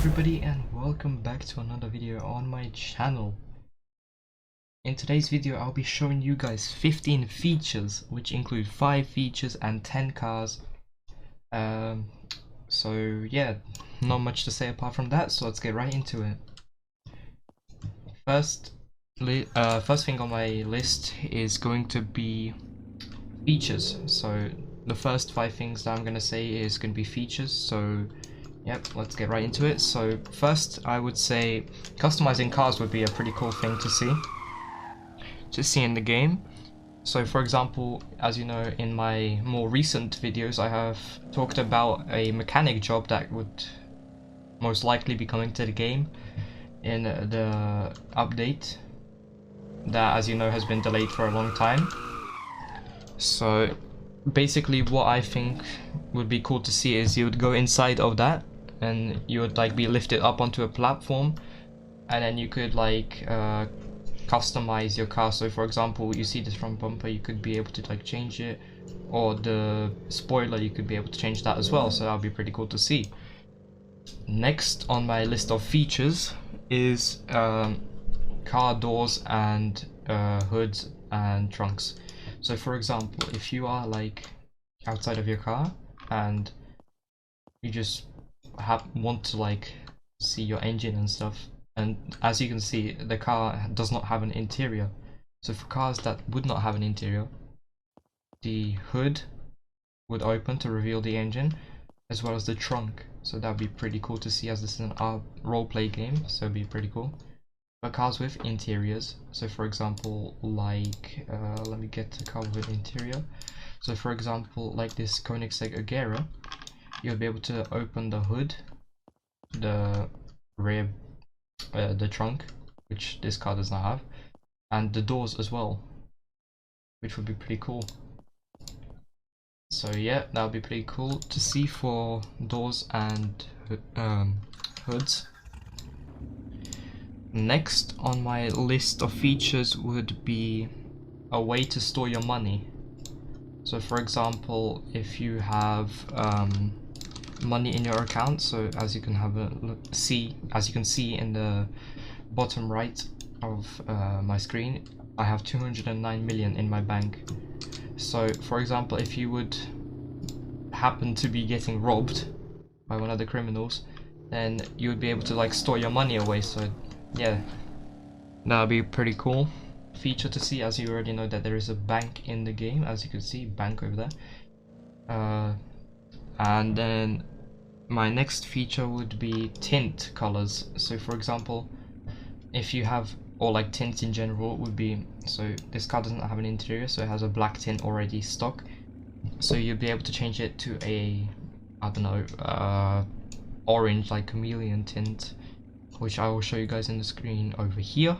everybody, and welcome back to another video on my channel. In today's video I'll be showing you guys 15 features, which include 5 features and 10 cars. So yeah, not much to say apart from that, so let's get right into it. First thing on my list is going to be features. So the first 5 things that I'm going to say is going to be features. So yep, let's get right into it. So first, I would say customizing cars would be a pretty cool thing to see in the game. So for example, as you know, in my more recent videos I have talked about a mechanic job that would most likely be coming to the game in the update that, as you know, has been delayed for a long time. So basically what I think would be cool to see is you would go inside of that and you would like be lifted up onto a platform, and then you could like customize your car. So for example, you see this front bumper, you could be able to like change it, or the spoiler, you could be able to change that as well, so that would be pretty cool to see. Next on my list of features is car doors and hoods and trunks. So for example, if you are like outside of your car and you just want to like see your engine and stuff, and as you can see, the car does not have an interior. So for cars that would not have an interior, the hood would open to reveal the engine, as well as the trunk. So that would be pretty cool to see, as this is an roleplay game, so it'd be pretty cool. But cars with interiors, so for example, like let me get the car with interior. So for example, like this Koenigsegg Agera, you'll be able to open the hood, the rear, the trunk, which this car does not have, and the doors as well, which would be pretty cool. So yeah, that would be pretty cool to see for doors and hoods. Next on my list of features would be a way to store your money. So for example, if you have money in your account, so as you can see in the bottom right of my screen, I have 209 million in my bank. So for example, if you would happen to be getting robbed by one of the criminals, then you would be able to like store your money away. So yeah, that would be a pretty cool feature to see, as you already know that there is a bank in the game, as you can see, bank over there. And then my next feature would be tint colors. So for example, if you have, or like tint in general would be, so this car doesn't have an interior, so it has a black tint already stock, so you'll be able to change it to a, I don't know, orange, like chameleon tint, which I will show you guys in the screen over here.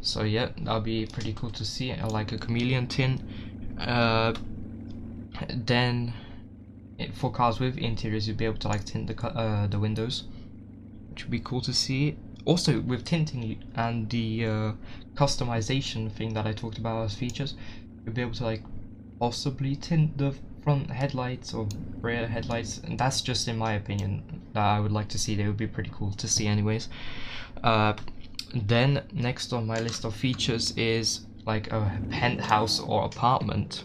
So yeah, that'll be pretty cool to see, like a chameleon tint. Then for cars with interiors, you'll be able to like tint the windows, which would be cool to see. Also with tinting and the customization thing that I talked about as features, you'll be able to like possibly tint the front headlights or rear headlights, and that's just in my opinion that I would like to see. They would be pretty cool to see anyways. Then next on my list of features is like a penthouse or apartment.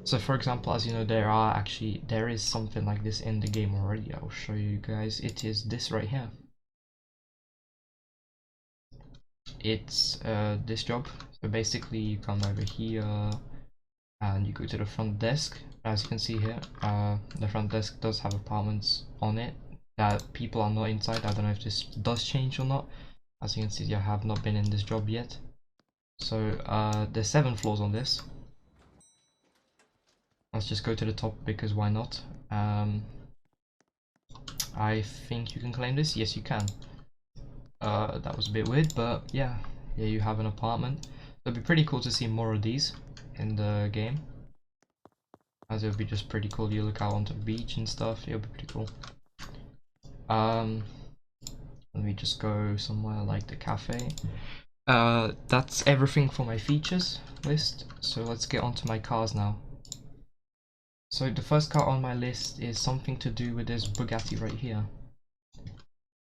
So for example, as you know, there is something like this in the game already. I'll show you guys. It is this right here. It's this job. So basically you come over here and you go to the front desk. As you can see here, the front desk does have apartments on it that people are not inside. I don't know if this does change or not. As you can see, I have not been in this job yet. So there's 7 floors on this. Let's just go to the top because why not? I think you can claim this. Yes, you can. That was a bit weird, but yeah, you have an apartment. It'd be pretty cool to see more of these in the game, as it would be just pretty cool. You look out onto the beach and stuff. It'll be pretty cool. Let me just go somewhere like the cafe. That's everything for my features list. So let's get onto my cars now. So the first car on my list is something to do with this Bugatti right here.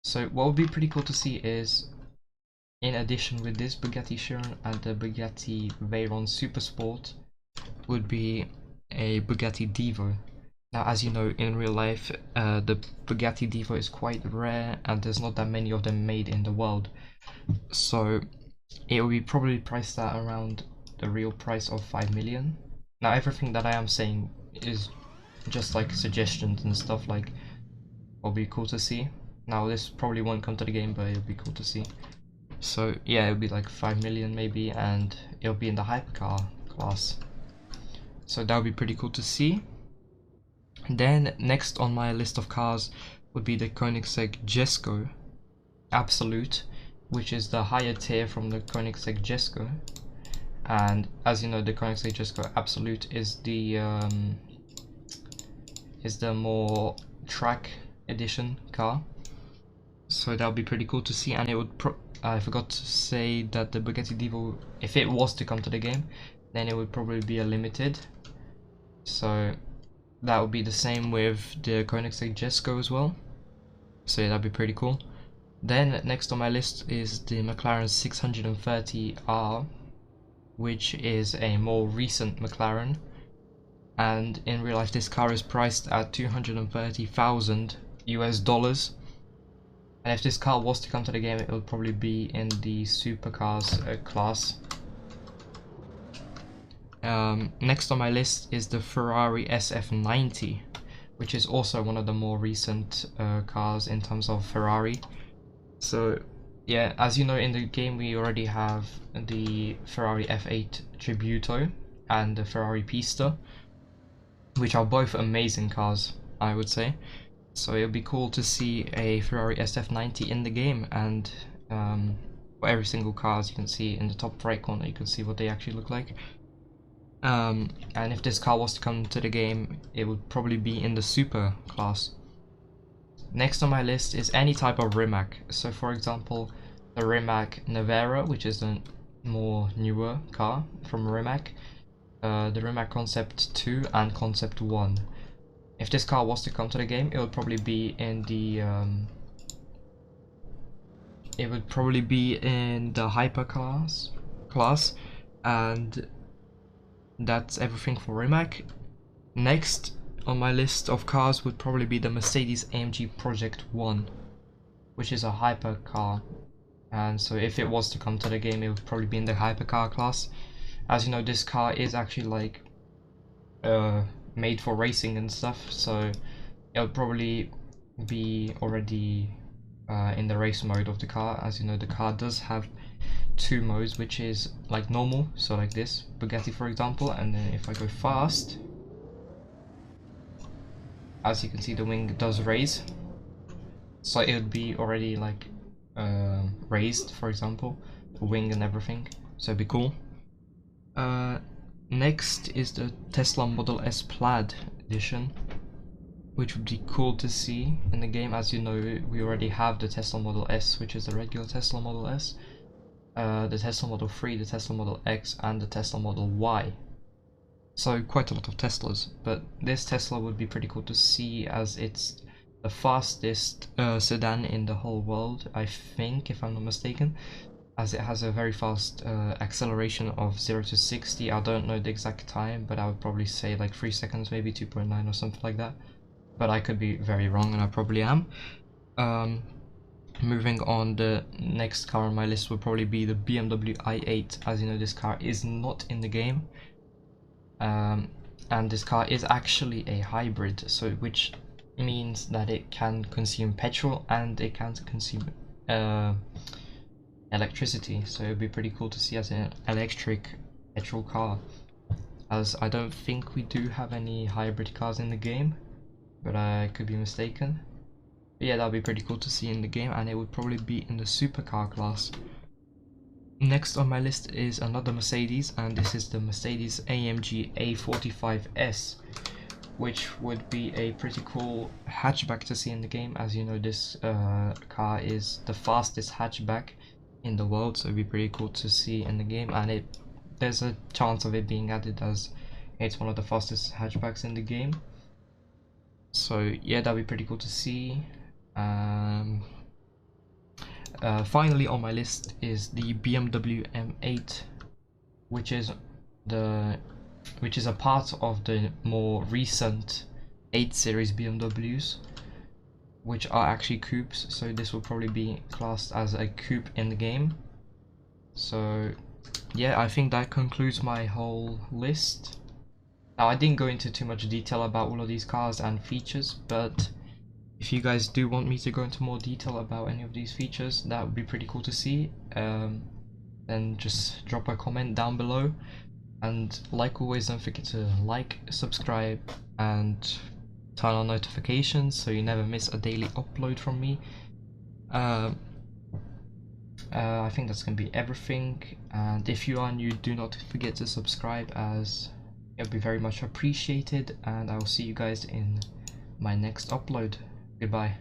So what would be pretty cool to see is, in addition with this Bugatti Chiron and the Bugatti Veyron Super Sport, would be a Bugatti Divo. Now, as you know, in real life, the Bugatti Divo is quite rare and there's not that many of them made in the world. So it will be probably priced at around the real price of 5 million. Now, everything that I am saying is just like suggestions and stuff, like will be cool to see. Now, this probably won't come to the game, but it'll be cool to see. So yeah, it'll be like 5 million maybe, and it'll be in the hypercar class. So that would be pretty cool to see. Then next on my list of cars would be the Koenigsegg Jesko Absolute, which is the higher tier from the Koenigsegg Jesko. And as you know, the Koenigsegg Jesko Absolute is the more track edition car. So that would be pretty cool to see, and it would I forgot to say that the Bugatti Divo, if it was to come to the game, then it would probably be a limited. So that would be the same with the Koenigsegg Jesko as well. So yeah, that'd be pretty cool. Then next on my list is the McLaren 630R, which is a more recent McLaren. And in real life, this car is priced at $230,000 US. And if this car was to come to the game, it would probably be in the supercars class. Next on my list is the Ferrari SF90, which is also one of the more recent cars in terms of Ferrari. So yeah, as you know, in the game we already have the Ferrari F8 Tributo and the Ferrari Pista, which are both amazing cars, I would say. So it'll be cool to see a Ferrari SF90 in the game, and for every single car, as you can see in the top right corner, you can see what they actually look like. And if this car was to come to the game, it would probably be in the super class. Next on my list is any type of Rimac. So for example, the Rimac Naviera, which is the more newer car from Rimac, the Rimac Concept 2 and Concept 1. If this car was to come to the game, it would probably be in the Hypercars class, and that's everything for Rimac. Next on my list of cars would probably be the MercedesAMG Project One, which is a hypercar. And so if it was to come to the game, it would probably be in the hypercar class. As you know, this car is actually like made for racing and stuff, so it'll probably be already in the race mode of the car. As you know, the car does have two modes, which is like normal, so like this Bugatti for example, and then if I go fast, as you can see, the wing does raise, so it would be already like raised, for example, the wing and everything, so it'd be cool. Next is the Tesla Model S Plaid edition, which would be cool to see in the game. As you know, we already have the Tesla Model S, which is the regular Tesla Model S, the Tesla Model 3, the Tesla Model X, and the Tesla Model Y. So quite a lot of Teslas, but this Tesla would be pretty cool to see, as it's the fastest sedan in the whole world, I think, if I'm not mistaken, as it has a very fast acceleration of 0 to 60. I don't know the exact time, but I would probably say like 3 seconds, maybe 2.9 or something like that, but I could be very wrong, and I probably am. Moving on, the next car on my list will probably be the BMW i8. As you know, this car is not in the game, and this car is actually a hybrid, so which means that it can consume petrol and it can consume electricity. So it'd be pretty cool to see as an electric petrol car, as I don't think we do have any hybrid cars in the game, but I could be mistaken. But yeah, that'd be pretty cool to see in the game, and it would probably be in the supercar class. Next on my list is another Mercedes, and this is the MercedesAMG A45S, which would be a pretty cool hatchback to see in the game. As you know, this car is the fastest hatchback in the world, so it'd be pretty cool to see in the game, and there's a chance of it being added, as it's one of the fastest hatchbacks in the game. So yeah, that'd be pretty cool to see. Finally on my list is the BMW M8, which is a part of the more recent 8 Series BMWs, which are actually coupes, so this will probably be classed as a coupe in the game. So yeah, I think that concludes my whole list. Now, I didn't go into too much detail about all of these cars and features, but if you guys do want me to go into more detail about any of these features, that would be pretty cool to see. Then just drop a comment down below, and like always, don't forget to like, subscribe, and turn on notifications so you never miss a daily upload from me. I think that's gonna be everything, and if you are new, do not forget to subscribe, as it would be very much appreciated, and I will see you guys in my next upload. Goodbye.